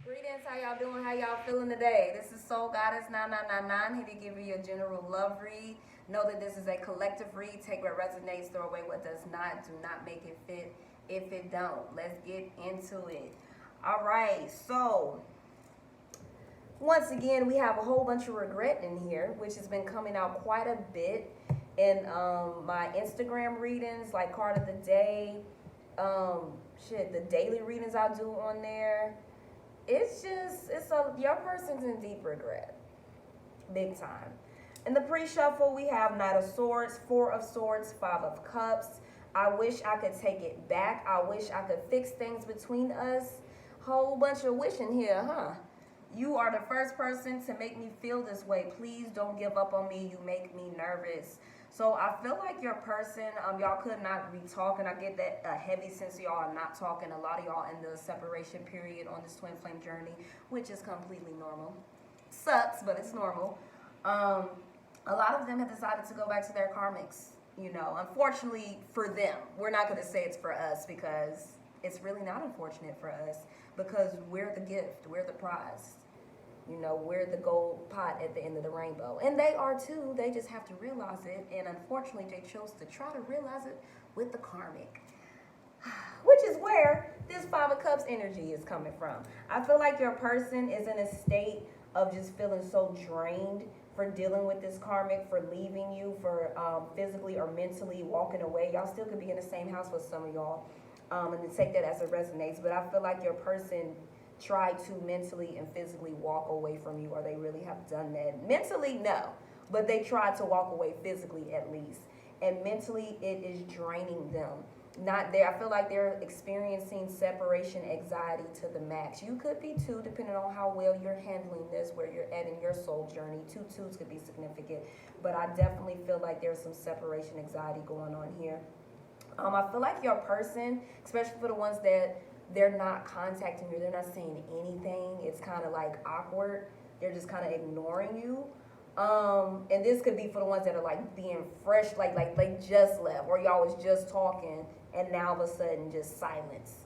Greetings, how y'all doing? How y'all feeling today? This is Soul Goddess 9999 here to give you a general love read. Know that this is a collective read. Take what resonates, throw away what does not. Do not make it fit if it don't. Let's get into it. All right, so once again, we have a whole bunch of regret in here, which has been coming out quite a bit in my Instagram readings, like card of the day, the daily readings I do on there. Your person's in deep regret, big time. In the pre-shuffle, we have Knight of Swords, Four of Swords, Five of Cups. I wish I could take it back. I wish I could fix things between us. Whole bunch of wishing here, huh? You are the first person to make me feel this way. Please don't give up on me. You make me nervous. So I feel like your person, y'all could not be talking. I get that a heavy sense of y'all are not talking. A lot of y'all in the separation period on this twin flame journey, which is completely normal. Sucks, but it's normal. A lot of them have decided to go back to their karmics. You know, unfortunately for them, we're not going to say it's for us because it's really not unfortunate for us because we're the gift, we're the prize. You know, we're the gold pot at the end of the rainbow. And they are too. They just have to realize it. And unfortunately, they chose to try to realize it with the karmic. Which is where this Five of Cups energy is coming from. I feel like your person is in a state of just feeling so drained for dealing with this karmic, for leaving you, for physically or mentally walking away. Y'all still could be in the same house with some of y'all. And then take that as it resonates. But I feel like your person try to mentally and physically walk away from you, or they really have done that. Mentally, no, but they tried to walk away physically at least. And mentally, it is draining them. Not there. I feel like they're experiencing separation anxiety to the max. You could be too, depending on how well you're handling this, where you're at in your soul journey. Two twos could be significant, but I definitely feel like there's some separation anxiety going on here. I feel like your person, especially for the ones that they're not contacting you, they're not saying anything, it's kind of like awkward, they're just kind of ignoring you. And this could be for the ones that are like being fresh, like they just left, or y'all was just talking and now all of a sudden just silence.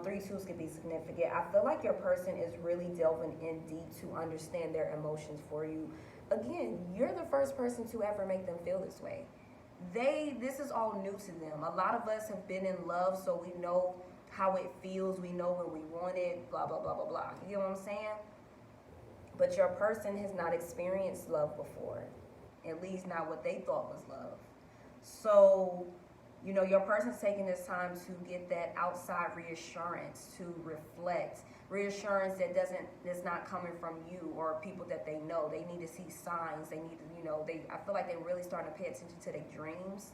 Three twos could be significant. I feel like your person is really delving in deep to understand their emotions for you. Again, you're the first person to ever make them feel this way. This is all new to them. A lot of us have been in love, so we know how it feels, we know when we want it, blah, blah, blah, blah, blah. You know what I'm saying? But your person has not experienced love before, at least not what they thought was love. So, you know, your person's taking this time to get that outside reassurance, to reflect, reassurance that's not coming from you or people that they know. They need to see signs. They need to, you know, I feel like they're really starting to pay attention to their dreams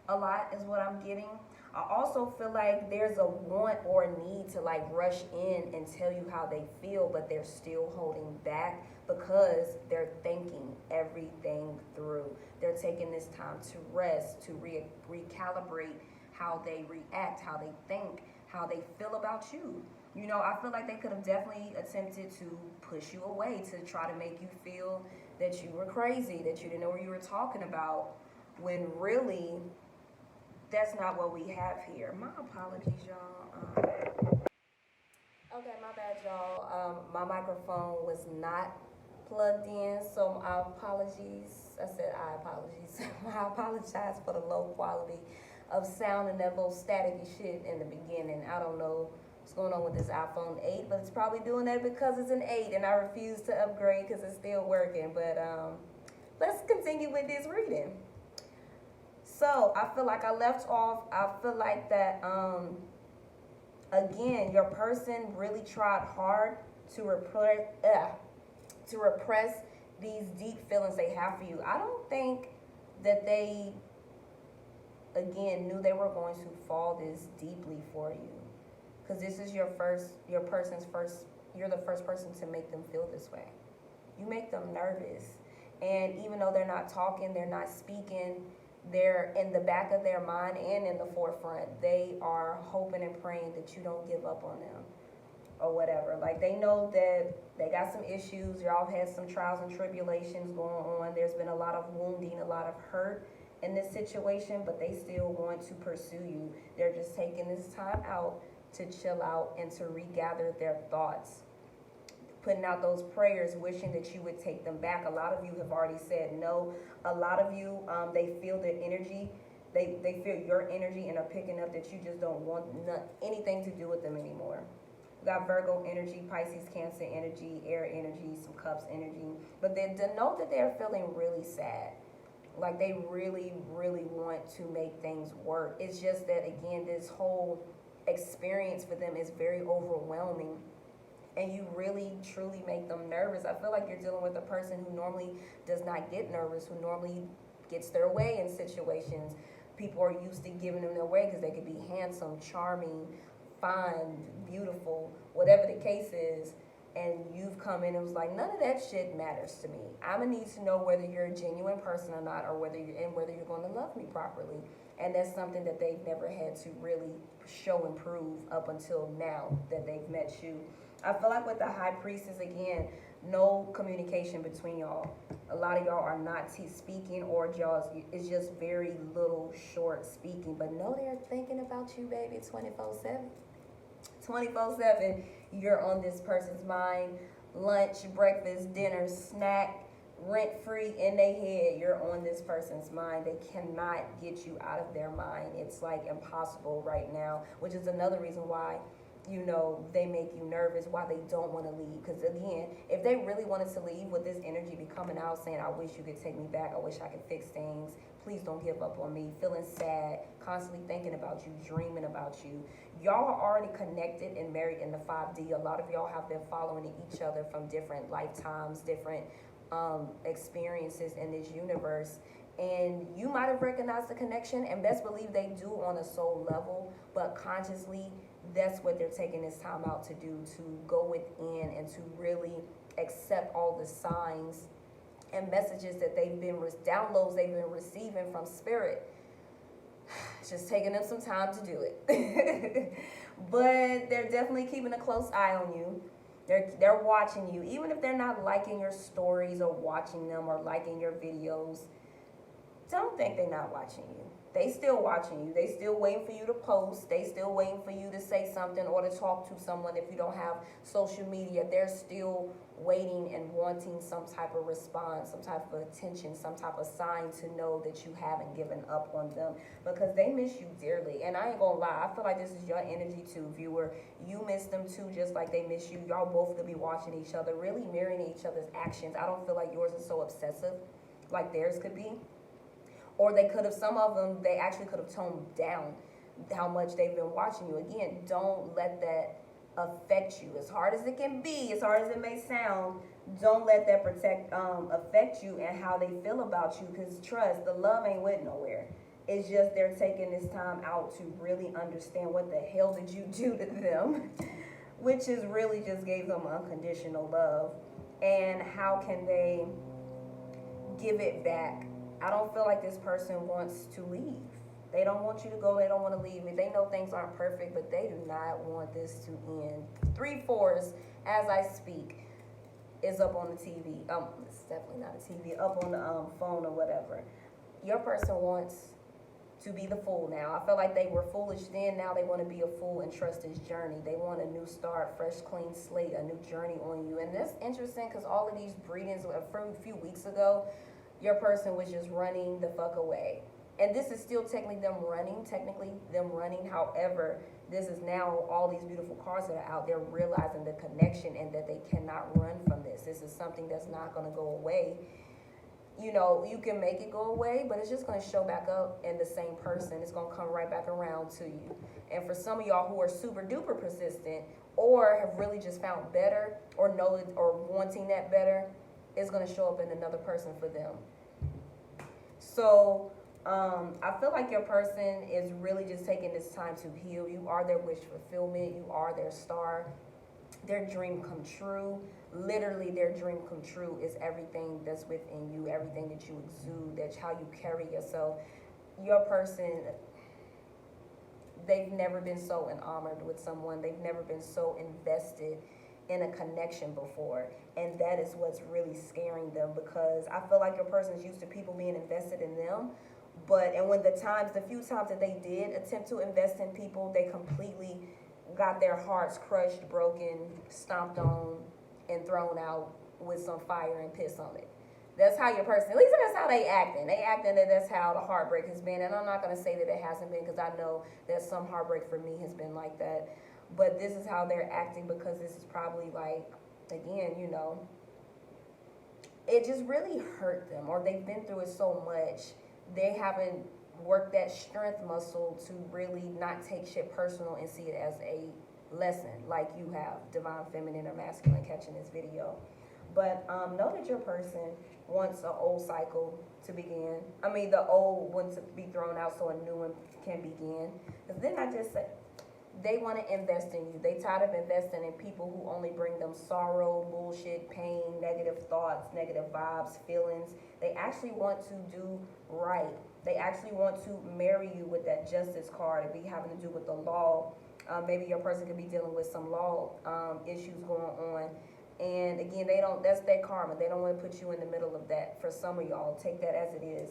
a lot is what I'm getting. I also feel like there's a want or a need to like rush in and tell you how they feel, but they're still holding back because they're thinking everything through. They're taking this time to rest, to recalibrate how they react, how they think, how they feel about you. You know, I feel like they could have definitely attempted to push you away, to try to make you feel that you were crazy, that you didn't know what you were talking about, when really that's not what we have here. My apologies, y'all. Okay, my bad, y'all. My microphone was not plugged in, so my apologies. I said I apologies. I apologize for the low quality of sound and that little staticky shit in the beginning. I don't know what's going on with this iPhone 8, but it's probably doing that because it's an 8 and I refuse to upgrade because it's still working. But let's continue with this reading. So I feel like I left off, I feel like that, again, your person really tried hard to repress these deep feelings they have for you. I don't think that they, again, knew they were going to fall this deeply for you. Because this is you're the first person to make them feel this way. You make them nervous. And even though they're not talking, they're not speaking, they're in the back of their mind and in the forefront. They are hoping and praying that you don't give up on them or whatever. Like, they know that they got some issues. Y'all have had some trials and tribulations going on. There's been a lot of wounding, a lot of hurt in this situation, but they still want to pursue you. They're just taking this time out to chill out and to regather their thoughts. putting out those prayers, wishing that you would take them back. A lot of you have already said no. A lot of you, they feel the energy. They feel your energy and are picking up that you just don't want anything to do with them anymore. We got Virgo energy, Pisces, Cancer energy, air energy, some cups energy. But they denote that they're feeling really sad. Like they really, really want to make things work. It's just that, again, this whole experience for them is very overwhelming. And you really, truly make them nervous. I feel like you're dealing with a person who normally does not get nervous, who normally gets their way in situations. People are used to giving them their way because they could be handsome, charming, fine, beautiful, whatever the case is. And you've come in and was like, none of that shit matters to me. I'm gonna need to know whether you're a genuine person or not, or whether you're going to love me properly. And that's something that they've never had to really show and prove up until now that they've met you. I feel like with the High Priestess, again, no communication between y'all. A lot of y'all are not speaking, or y'all, it's just very little short speaking. But no, they're thinking about you, baby, 24/7. 24/7, you're on this person's mind. Lunch, breakfast, dinner, snack, rent-free in their head, you're on this person's mind. They cannot get you out of their mind. It's like impossible right now, which is another reason why, you know, they make you nervous, why they don't want to leave. Because again, if they really wanted to leave, with this energy be coming out saying, I wish you could take me back, I wish I could fix things, please don't give up on me, feeling sad, constantly thinking about you, dreaming about you. Y'all are already connected and married in the 5D. A lot of y'all have been following each other from different lifetimes, different experiences in this universe. And you might have recognized the connection, and best believe they do on a soul level, but consciously, that's what they're taking this time out to do, to go within and to really accept all the signs and messages that they've been, downloads they've been receiving from spirit. It's just taking them some time to do it. But they're definitely keeping a close eye on you. They're watching you, even if they're not liking your stories or watching them or liking your videos. Don't think they're not watching you. They still watching you. They still waiting for you to post. They still waiting for you to say something or to talk to someone. If you don't have social media, they're still waiting and wanting some type of response, some type of attention, some type of sign to know that you haven't given up on them, because they miss you dearly. And I ain't gonna lie, I feel like this is your energy too, viewer. You miss them too, just like they miss you. Y'all both could be watching each other, really mirroring each other's actions. I don't feel like yours is so obsessive like theirs could be. Or they could have, some of them, they actually could have toned down how much they've been watching you. Again, don't let that affect you. As hard as it can be, as hard as it may sound, don't let that affect you and how they feel about you. Because trust, the love ain't went nowhere. It's just they're taking this time out to really understand what the hell did you do to them, which is really just gave them unconditional love. And how can they give it back? I don't feel like this person wants to leave. They don't want you to go. They don't want to leave. They know things aren't perfect, but they do not want this to end. 3 4s, as I speak, is up on the TV. It's definitely not a TV. Up on the phone or whatever. Your person wants to be the fool now. I feel like they were foolish then. Now they want to be a fool and trust this journey. They want a new start, fresh, clean slate, a new journey on you. And that's interesting because all of these breedings a few weeks ago, your person was just running the fuck away. And this is still technically them running. However, this is now all these beautiful cards that are out there realizing the connection and that they cannot run from this. This is something that's not going to go away. You know, you can make it go away, but it's just going to show back up in the same person. It's going to come right back around to you. And for some of y'all who are super duper persistent or have really just found better or know it or wanting that better, it's going to show up in another person for them. So I feel like your person is really just taking this time to heal. You are their wish fulfillment. You are their star. Their dream come true. Literally, their dream come true is everything that's within you, everything that you exude, that's how you carry yourself. Your person, they've never been so enamored with someone. They've never been so invested in a connection before, and that is what's really scaring them, because I feel like your person is used to people being invested in them, and when the few times that they did attempt to invest in people, they completely got their hearts crushed, broken, stomped on, and thrown out with some fire and piss on it. That's how your person, at least that's how they acting. They acting that that's how the heartbreak has been. And I'm not going to say that it hasn't been, because I know that some heartbreak for me has been like that. But this is how they're acting, because this is probably like, again, you know, it just really hurt them, or they've been through it so much, they haven't worked that strength muscle to really not take shit personal and see it as a lesson, like you have, divine feminine or masculine, catching this video. But know that your person wants an old cycle to begin. I mean, the old one to be thrown out so a new one can begin. Because then I just said, they want to invest in you. They tired of investing in people who only bring them sorrow, bullshit, pain, negative thoughts, negative vibes, feelings. They actually want to do right. They actually want to marry you with that justice card. It be having to do with the law. Maybe your person could be dealing with some law issues going on. And again, they don't, that's their karma. They don't want to put you in the middle of that. For some of y'all, take that as it is.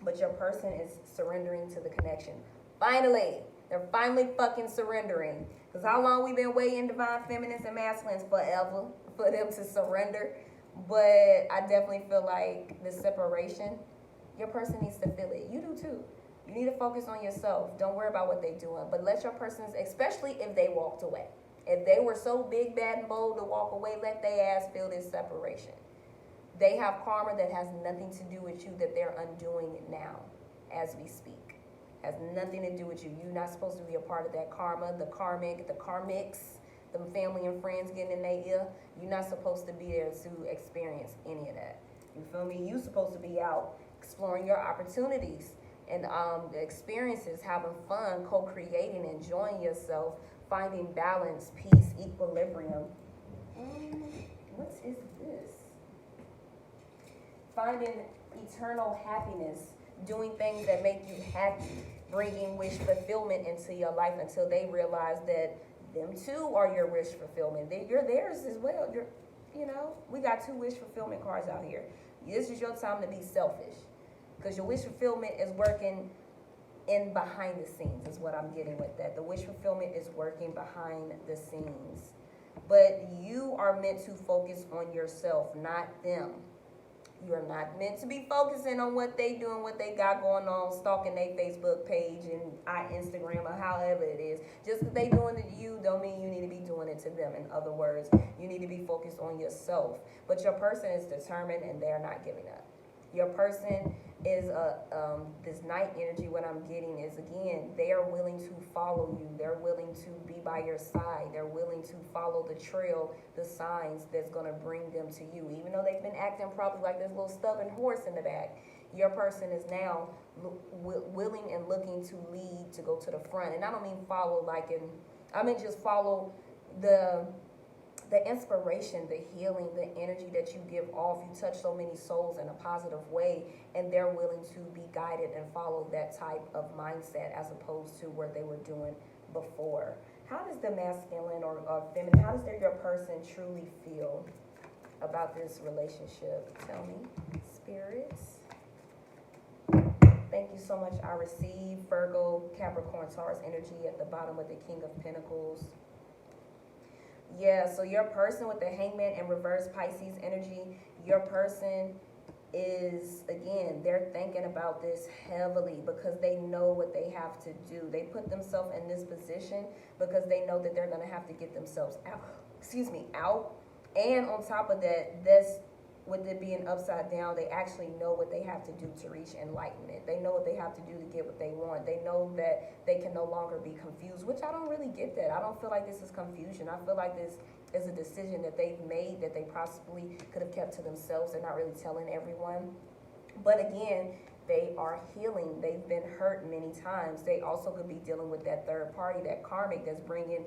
But your person is surrendering to the connection. Finally, they're finally fucking surrendering. Because how long we been waiting, divine feminines and masculines? Forever for them to surrender. But I definitely feel like the separation, your person needs to feel it. You do too. You need to focus on yourself. Don't worry about what they're doing. But let your persons, especially if they walked away. If they were so big, bad, and bold to walk away, let their ass feel this separation. They have karma that has nothing to do with you, that they're undoing it now as we speak. Has nothing to do with you. You're not supposed to be a part of that karma, the karmics, the family and friends getting in their ear. You're not supposed to be there to experience any of that. You feel me? You're supposed to be out exploring your opportunities and the experiences, having fun, co-creating, enjoying yourself, finding balance, peace, equilibrium. What is this? Finding eternal happiness, doing things that make you happy, bringing wish fulfillment into your life until they realize that them too are your wish fulfillment. You're theirs as well. You know, we got 2 wish fulfillment cards out here. This is your time to be selfish, because your wish fulfillment is working in behind the scenes, is what I'm getting with that. The wish fulfillment is working behind the scenes. But you are meant to focus on yourself, not them. You are not meant to be focusing on what they doing, what they got going on, stalking their Facebook page and Instagram or however it is. Just because they doing it to you don't mean you need to be doing it to them. In other words, you need to be focused on yourself. But your person is determined and they're not giving up. Your person is this night energy. What I'm getting is, again, they are willing to follow you. They're willing to be by your side. They're willing to follow the trail, the signs that's going to bring them to you. Even though they've been acting probably like this little stubborn horse in the back, your person is now willing and looking to lead, to go to the front. And I don't mean follow like in, I mean just follow the inspiration, the healing, the energy that you give off. You touch so many souls in a positive way, and they're willing to be guided and follow that type of mindset as opposed to what they were doing before. How does the masculine or feminine, how does your person truly feel about this relationship? Tell me, spirits. Thank you so much. I receive Virgo, Capricorn, Taurus energy at the bottom with the King of Pentacles. Yeah, so your person with the Hangman and reverse Pisces energy, your person is, again, they're thinking about this heavily because they know what they have to do. They put themselves in this position because they know that they're going to have to get themselves out. And on top of that, with it being upside down, they actually know what they have to do to reach enlightenment. They know what they have to do to get what they want. They know that they can no longer be confused, which I don't really get that. I don't feel like this is confusion. I feel like this is a decision that they've made that they possibly could have kept to themselves. They're not really telling everyone. But again, they are healing. They've been hurt many times. They also could be dealing with that third party, that karmic that's bringing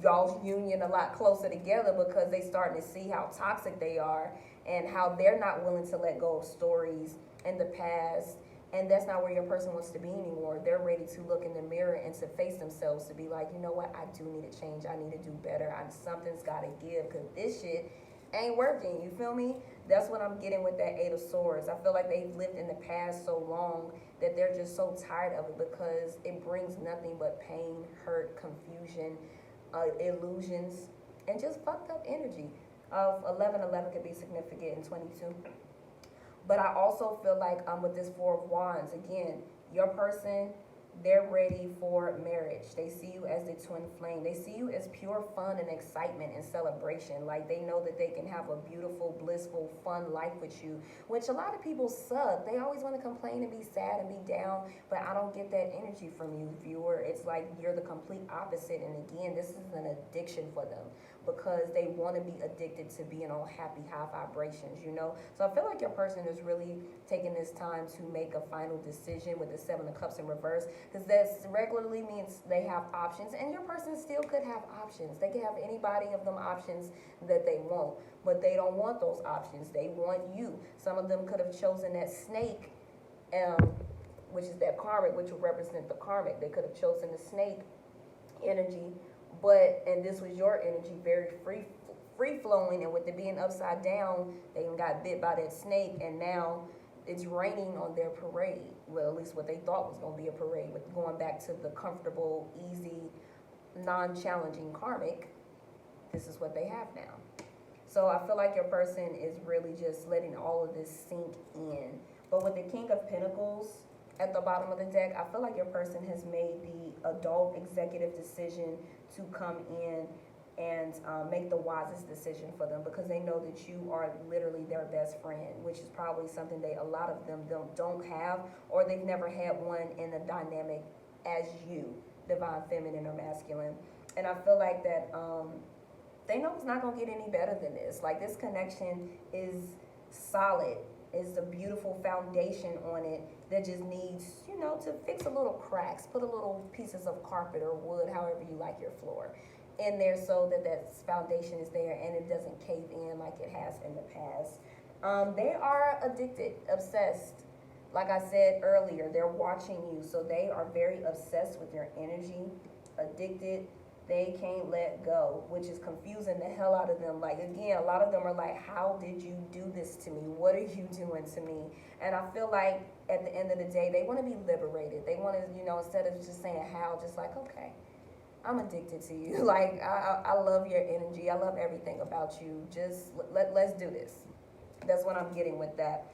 y'all's union a lot closer together because they starting to see how toxic they are and how they're not willing to let go of stories in the past. And that's not where your person wants to be anymore. They're ready to look in the mirror and to face themselves, to be like, you know what, I do need to change. I need to do better. Something's got to give because this shit ain't working. You feel me? That's what I'm getting with that 8 of Swords. I feel like they've lived in the past so long that they're just so tired of it because it brings nothing but pain, hurt, confusion, illusions, and just fucked up energy. of 11. 11 could be significant in 22. But I also feel like with this Four of Wands, again, your person, they're ready for marriage. They see you as the twin flame. They see you as pure fun and excitement and celebration. Like, they know that they can have a beautiful, blissful, fun life with you, which a lot of people suck. They always want to complain and be sad and be down, but I don't get that energy from you, viewer. It's like you're the complete opposite. And again, this is an addiction for them, because they want to be addicted to being on happy, high vibrations, you know? So I feel like your person is really taking this time to make a final decision with the Seven of Cups in reverse, because that regularly means they have options, and your person still could have options. They could have anybody of them options that they want, but they don't want those options. They want you. Some of them could have chosen that snake, which is that karmic, which would represent the karmic. They could have chosen the snake energy, and this was your energy, very free flowing, and with it being upside down, they got bit by that snake, and now it's raining on their parade. Well, at least what they thought was going to be a parade, but going back to the comfortable, easy, non-challenging karmic, this is what they have now. So I feel like your person is really just letting all of this sink in. But with the King of Pentacles at the bottom of the deck, I feel like your person has made the adult executive decision to come in and make the wisest decision for them, because they know that you are literally their best friend, which is probably something a lot of them don't have, or they've never had one in a dynamic as you, divine feminine or masculine. And I feel like that they know it's not going to get any better than this. Like, this connection is solid. It's a beautiful foundation on it that just needs, you know, to fix a little cracks, put a little pieces of carpet or wood, however you like your floor, in there, so that foundation is there and it doesn't cave in like it has in the past. They are addicted, obsessed. Like I said earlier, they're watching you, so they are very obsessed with your energy, addicted. They can't let go, which is confusing the hell out of them. Like, again, a lot of them are like, how did you do this to me? What are you doing to me? And I feel like at the end of the day, they want to be liberated. They want to, you know, instead of just saying how, just like, okay, I'm addicted to you. Like, I love your energy. I love everything about you. Just let's do this. That's what I'm getting with that.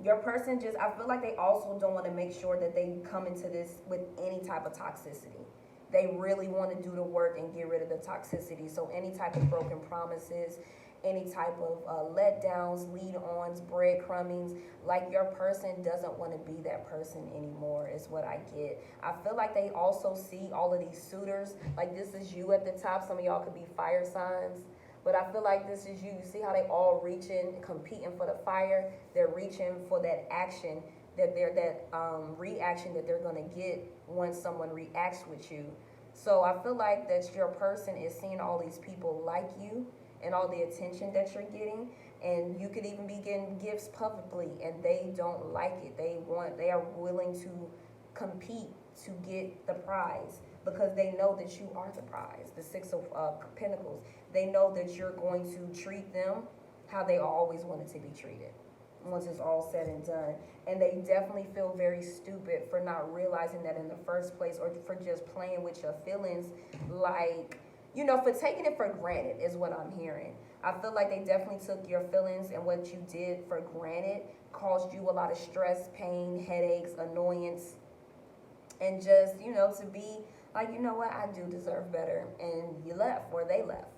Your person just, I feel like they also don't want to make sure that they come into this with any type of toxicity. They really want to do the work and get rid of the toxicity. So any type of broken promises, any type of letdowns, lead-ons, breadcrumbings, like, your person doesn't want to be that person anymore, is what I get. I feel like they also see all of these suitors. Like, this is you at the top. Some of y'all could be fire signs. But I feel like this is you. You see how they all reaching, competing for the fire? They're reaching for that action, reaction that they're going to get once someone reacts with you. So I feel like that your person is seeing all these people like you and all the attention that you're getting, and you could even be getting gifts publicly, and they don't like it. They are willing to compete to get the prize, because they know that you are the prize, the Six of Pentacles. They know that you're going to treat them how they always wanted to be treated once it's all said and done. And they definitely feel very stupid for not realizing that in the first place, or for just playing with your feelings, like, you know, for taking it for granted is what I'm hearing. I feel like they definitely took your feelings and what you did for granted, caused you a lot of stress, pain, headaches, annoyance, and just, you know, to be like, you know what, I do deserve better. And you left, or they left,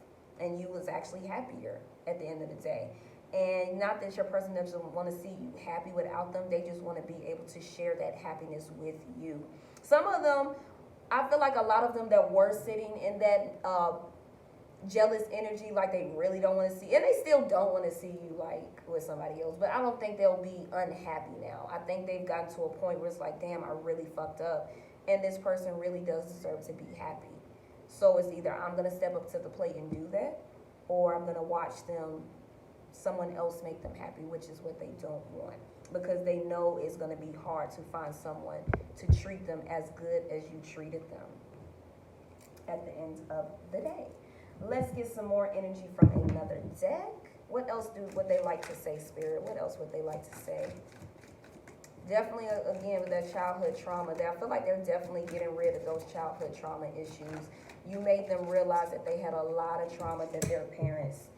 and you was actually happier at the end of the day. And not that your person doesn't want to see you happy without them. They just want to be able to share that happiness with you. Some of them, I feel like a lot of them that were sitting in that jealous energy, like, they really don't want to see, and they still don't want to see you, like, with somebody else. But I don't think they'll be unhappy now. I think they've gotten to a point where it's like, damn, I really fucked up. And this person really does deserve to be happy. So it's either I'm going to step up to the plate and do that, or I'm going to watch someone else make them happy, which is what they don't want, because they know it's going to be hard to find someone to treat them as good as you treated them at the end of the day. Let's get some more energy from another deck. What else would they like to say, Spirit? What else would they like to say? Definitely, again, with that childhood trauma there, I feel like they're definitely getting rid of those childhood trauma issues. You made them realize that they had a lot of trauma that their parents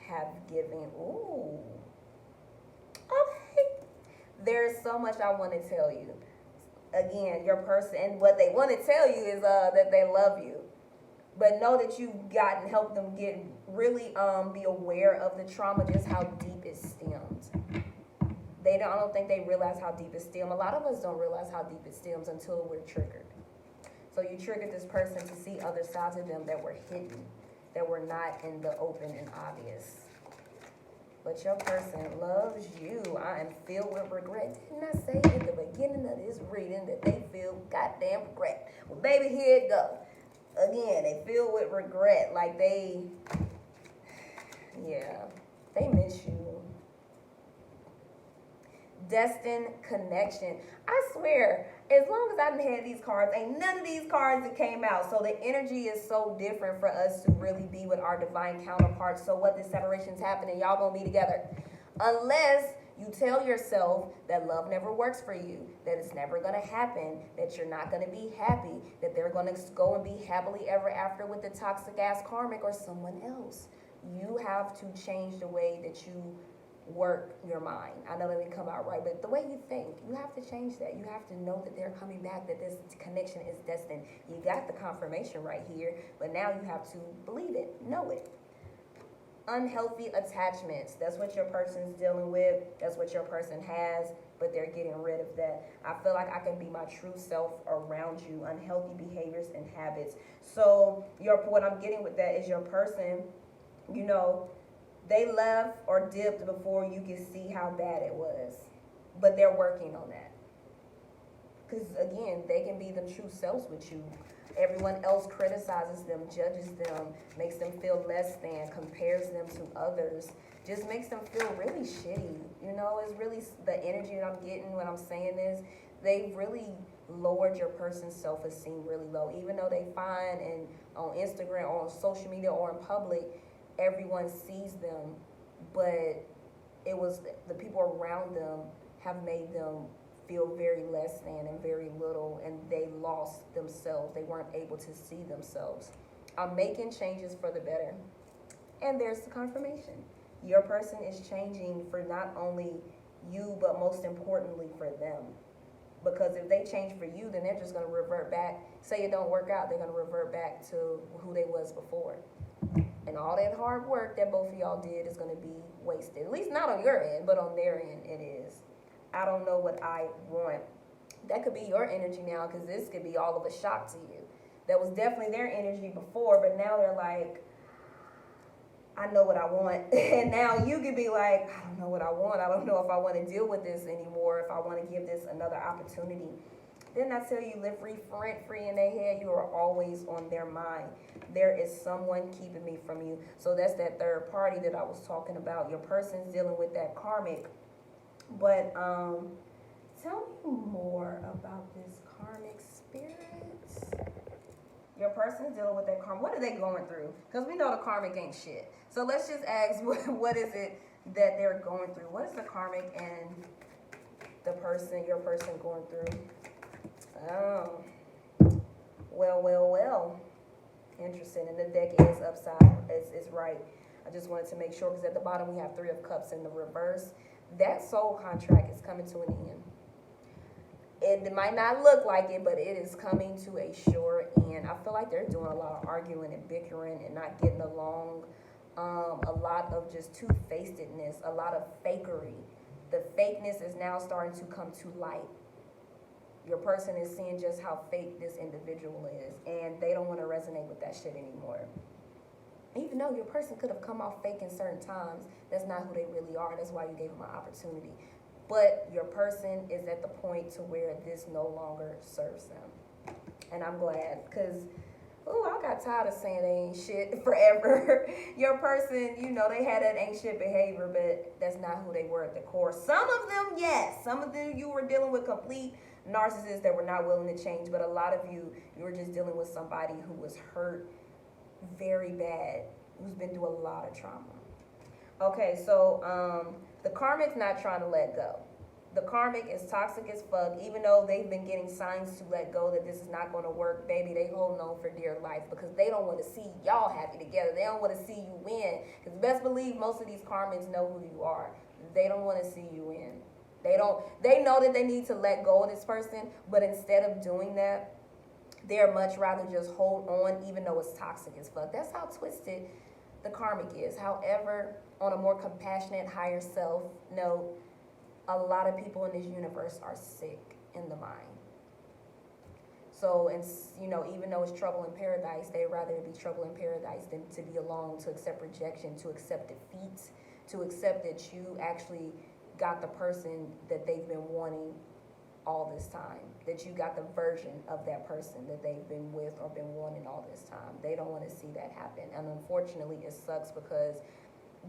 have given. Ooh. Okay. There's so much I want to tell you. Again, your person, and what they want to tell you is that they love you. But know that you've gotten, helped them get really be aware of the trauma, just how deep it stems. I don't think they realize how deep it stems. A lot of us don't realize how deep it stems until we're triggered. So you triggered this person to see other sides of them that were hidden, that were not in the open and obvious. But your person loves you. I am filled with regret. Didn't I say at the beginning of this reading that they feel goddamn regret? Well, baby, here it go. Again, they filled with regret. Like they miss you. Destined connection. I swear, as long as I done had these cards, ain't none of these cards that came out. So the energy is so different for us to really be with our divine counterparts. So what, this separation's happening, y'all gonna be together. Unless you tell yourself that love never works for you, that it's never gonna happen, that you're not gonna be happy, that they're gonna go and be happily ever after with the toxic ass karmic or someone else. You have to change the way that you work your mind. I know that didn't come out right, but the way you think, you have to change that. You have to know that they're coming back, that this connection is destined. You got the confirmation right here, but now you have to believe it, know it. Unhealthy attachments. That's what your person's dealing with. That's what your person has, but they're getting rid of that. I feel like I can be my true self around you. Unhealthy behaviors and habits. So what I'm getting with that is your person, they left or dipped before you could see how bad it was. But they're working on that. Because, again, they can be the true selves with you. Everyone else criticizes them, judges them, makes them feel less than, compares them to others, just makes them feel really shitty. It's really the energy that I'm getting when I'm saying this. They've really lowered your person's self-esteem really low. Even though they find and on Instagram or on social media or in public, everyone sees them, but it was the people around them have made them feel very less than and very little, and they lost themselves. They weren't able to see themselves. I'm making changes for the better. And there's the confirmation. Your person is changing for not only you, but most importantly for them. Because if they change for you, then they're just going to revert back. Say it don't work out, they're going to revert back to who they was before. And all that hard work that both of y'all did is going to be wasted. At least not on your end, but on their end it is. I don't know what I want. That could be your energy now, because this could be all of a shock to you. That was definitely their energy before, but now they're like, I know what I want. And now you could be like, I don't know what I want. I don't know if I want to deal with this anymore, if I want to give this another opportunity. Didn't I tell you, live rent-free in their head? You are always on their mind. There is someone keeping me from you. So that's that third party that I was talking about. Your person's dealing with that karmic. But tell me more about this karmic spirit. Your person's dealing with that karma. What are they going through? Because we know the karmic ain't shit. So let's just ask, what is it that they're going through? What is the karmic and your person going through? Oh, well. Interesting. And the deck is upside. It's right. I just wanted to make sure, because at the bottom we have 3 of Cups in the reverse. That soul contract is coming to an end. It might not look like it, but it is coming to a sure end. I feel like they're doing a lot of arguing and bickering and not getting along. A lot of just two-facedness, a lot of fakery. The fakeness is now starting to come to light. Your person is seeing just how fake this individual is, and they don't want to resonate with that shit anymore. Even though your person could have come off fake in certain times, that's not who they really are. That's why you gave them an opportunity. But your person is at the point to where this no longer serves them. And I'm glad, because, I got tired of saying they ain't shit forever. Your person, they had that ain't shit behavior, but that's not who they were at the core. Some of them, yes. Some of them, you were dealing with complete narcissists that were not willing to change. But a lot of you were just dealing with somebody who was hurt very bad, who's been through a lot of trauma. Okay, so the karmic's not trying to let go. The karmic is toxic as fuck. Even though they've been getting signs to let go that this is not going to work, baby, they holding on for dear life because they don't want to see y'all happy together. They don't want to see you win. Because best believe most of these karmics know who you are. They don't want to see you win. They know that they need to let go of this person, but instead of doing that, they're much rather just hold on even though it's toxic as fuck. That's how twisted the karmic is. However, on a more compassionate, higher self note, a lot of people in this universe are sick in the mind. So, and even though it's trouble in paradise, they'd rather be trouble in paradise than to be alone, to accept rejection, to accept defeat, to accept that you actually got the person that they've been wanting all this time, that you got the version of that person that they've been with or been wanting all this time. They don't want to see that happen. And unfortunately, it sucks because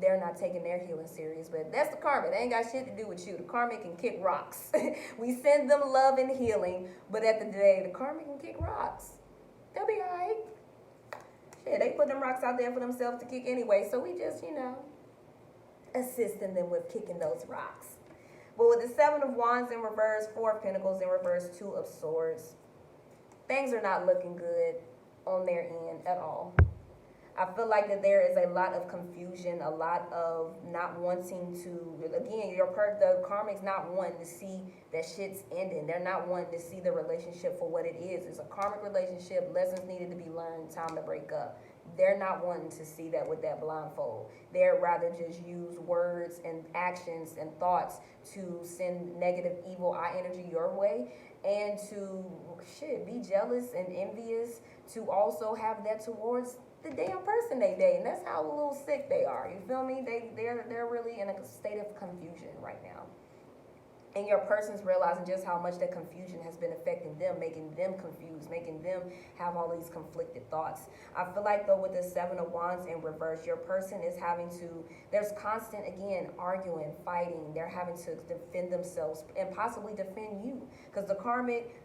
they're not taking their healing serious, but that's the karma. They ain't got shit to do with you. The karma can kick rocks. We send them love and healing, but at the day, the karma can kick rocks. They'll be all right. Shit, they put them rocks out there for themselves to kick anyway, so we just, assisting them with kicking those rocks. But with the Seven of Wands in reverse, Four of Pentacles in reverse, Two of Swords, things are not looking good on their end at all. I feel like that there is a lot of confusion, a lot of not wanting to, again, the karmic's not wanting to see that shit's ending. They're not wanting to see the relationship for what it is. It's a karmic relationship, lessons needed to be learned, time to break up. They're not wanting to see that with that blindfold. They'd rather just use words and actions and thoughts to send negative, evil eye energy your way and to, be jealous and envious, to also have that towards the damn person they date, and that's how a little sick they are. You feel me? They're really in a state of confusion right now. And your person's realizing just how much that confusion has been affecting them, making them confused, making them have all these conflicted thoughts. I feel like, though, with the Seven of Wands in reverse, your person is having to, there's constant, again, arguing, fighting. They're having to defend themselves and possibly defend you. Because the karmic,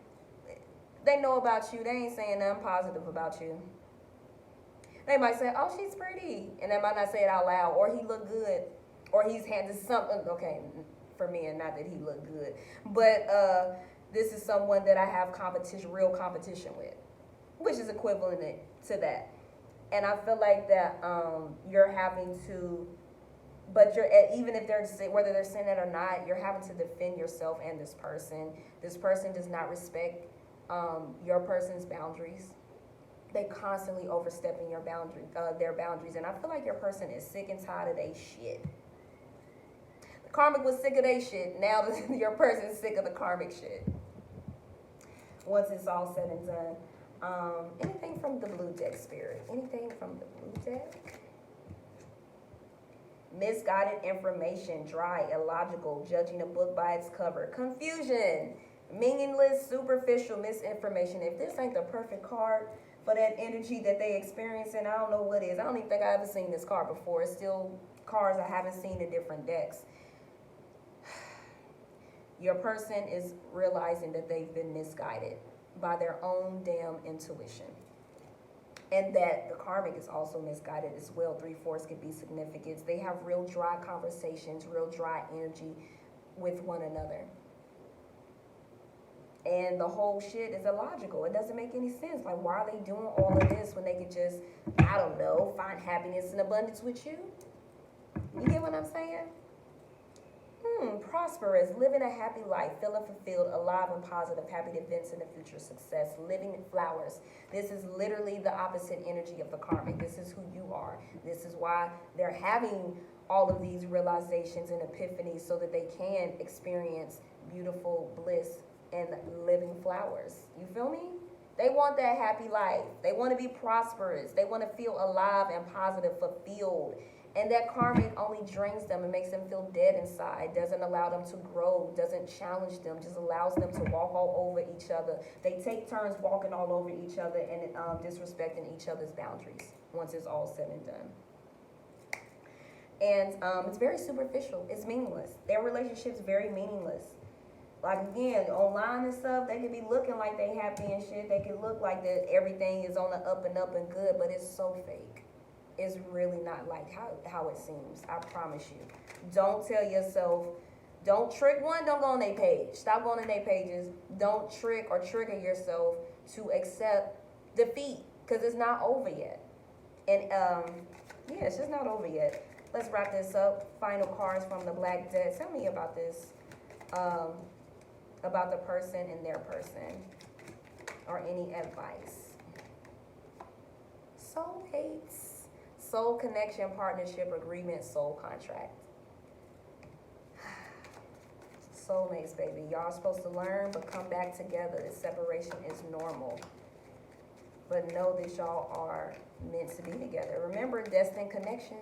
they know about you. They ain't saying nothing positive about you. They might say, oh, she's pretty. And they might not say it out loud. Or he look good. Or he's handed something. Okay, for me, and not that he looked good. But this is someone that I have real competition with. Which is equivalent to that. And I feel like that you're having to, but even if whether they're saying that or not, you're having to defend yourself and this person. This person does not respect your person's boundaries. They constantly overstepping their boundaries, and I feel like your person is sick and tired of their shit. The karmic was sick of their shit. Now your person is sick of the karmic shit. Once it's all said and done, anything from the blue deck, Spirit? Anything from the blue deck? Misguided information, dry, illogical, judging a book by its cover, confusion, meaningless, superficial misinformation. If this ain't the perfect card for that energy that they experience, and I don't know what is. I don't even think I ever seen this card before. It's still cards I haven't seen in different decks. Your person is realizing that they've been misguided by their own damn intuition. And that the karmic is also misguided as well. 3/4 could be significance. They have real dry conversations, real dry energy with one another. And the whole shit is illogical. It doesn't make any sense. Like, why are they doing all of this when they could just, I don't know, find happiness and abundance with you? You get what I'm saying? Prosperous, living a happy life, feeling fulfilled, alive and positive, happy events in the future, success, living in flowers. This is literally the opposite energy of the karmic. This is who you are. This is why they're having all of these realizations and epiphanies so that they can experience beautiful bliss and living flowers. You feel me? They want that happy life. They want to be prosperous. They want to feel alive and positive, fulfilled. And that karmic only drains them and makes them feel dead inside, doesn't allow them to grow, doesn't challenge them, just allows them to walk all over each other. They take turns walking all over each other and disrespecting each other's boundaries once it's all said and done. And it's very superficial. It's meaningless. Their relationship's very meaningless. Like, again, online and stuff, they could be looking like they happy and shit. They could look like that everything is on the up and good, but it's so fake. It's really not like how it seems. I promise you. Don't tell yourself Don't trick one, don't go on their page. Stop going on their pages. Don't trick or trigger yourself to accept defeat, because it's not over yet. And yeah, it's just not over yet. Let's wrap this up. Final cards from the Black Deck. Tell me about this, about the person and their person, or any advice. Soulmates, soul connection, partnership, agreement, soul contract. Soulmates, baby. Y'all supposed to learn, but come back together. This separation is normal. But know that y'all are meant to be together. Remember, destined connection.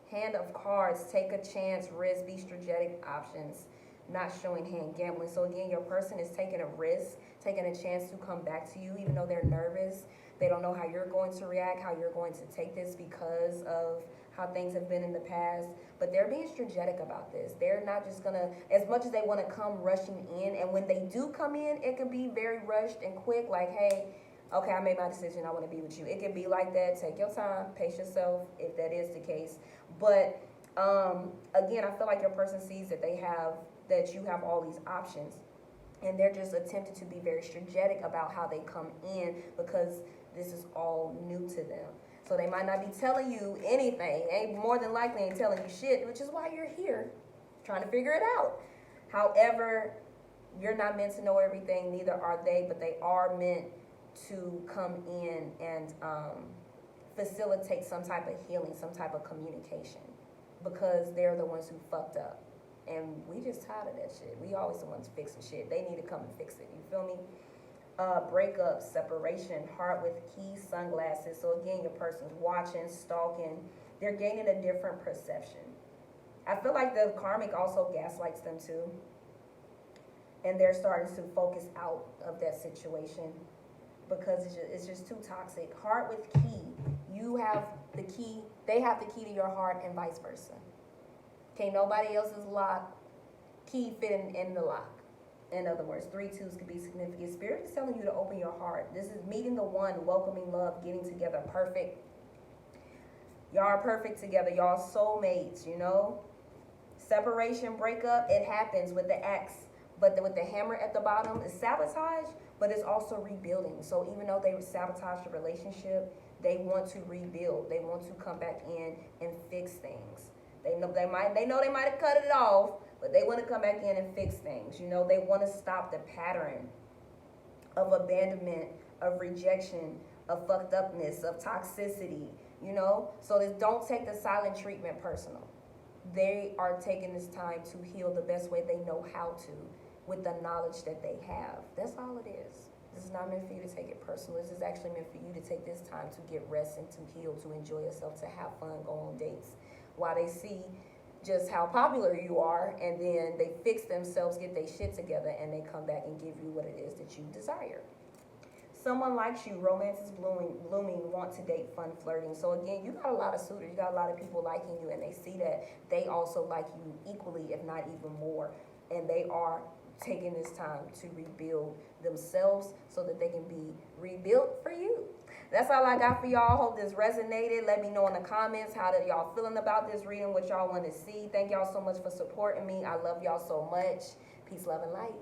Hand of cards. Take a chance, risk, be strategic, options. Not showing hand, gambling. So again, your person is taking a risk, taking a chance to come back to you, even though they're nervous. They don't know how you're going to react, how you're going to take this because of how things have been in the past. But they're being strategic about this. They're not just gonna, as much as they want to come rushing in, and when they do come in, it can be very rushed and quick, like, hey, okay, I made my decision, I want to be with you. It can be like that. Take your time, pace yourself, if that is the case. But again, I feel like your person sees that that you have all these options, and they're just attempting to be very strategic about how they come in, because this is all new to them. So they might not be telling you anything, ain't more than likely ain't telling you shit, which is why you're here, trying to figure it out. However, you're not meant to know everything, neither are they, but they are meant to come in and facilitate some type of healing, some type of communication, because they're the ones who fucked up. And we just tired of that shit. We always the ones fixing shit. They need to come and fix it. You feel me? Breakup, separation, heart with keys, sunglasses. So again, your person's watching, stalking. They're gaining a different perception. I feel like the karmic also gaslights them too. And they're starting to focus out of that situation because it's just too toxic. Heart with key. You have the key. They have the key to your heart, and vice versa. Can't nobody else's key fit in the lock. In other words, 3 2s could be significant. Spirit is telling you to open your heart. This is meeting the one, welcoming love, getting together, perfect. Y'all are perfect together. Y'all soulmates, you know. Separation, breakup, it happens with the axe. But with the hammer at the bottom, it's sabotage, but it's also rebuilding. So even though they sabotaged the relationship, they want to rebuild. They want to come back in and fix things. They know they might have cut it off, but they want to come back in and fix things. You know, they want to stop the pattern of abandonment, of rejection, of fucked upness, of toxicity, you know? So don't take the silent treatment personal. They are taking this time to heal the best way they know how to, with the knowledge that they have. That's all it is. This is not meant for you to take it personal. This is actually meant for you to take this time to get rest and to heal, to enjoy yourself, to have fun, go on dates, while they see just how popular you are, and then they fix themselves, get their shit together, and they come back and give you what it is that you desire. Someone likes you, romance is blooming, want to date, fun, flirting. So again, you got a lot of suitors, you got a lot of people liking you, and they see that they also like you equally, if not even more, and they are taking this time to rebuild themselves so that they can be rebuilt for you. That's all I got for y'all. Hope this resonated. Let me know in the comments how y'all feeling about this reading, what y'all want to see. Thank y'all so much for supporting me. I love y'all so much. Peace, love, and light.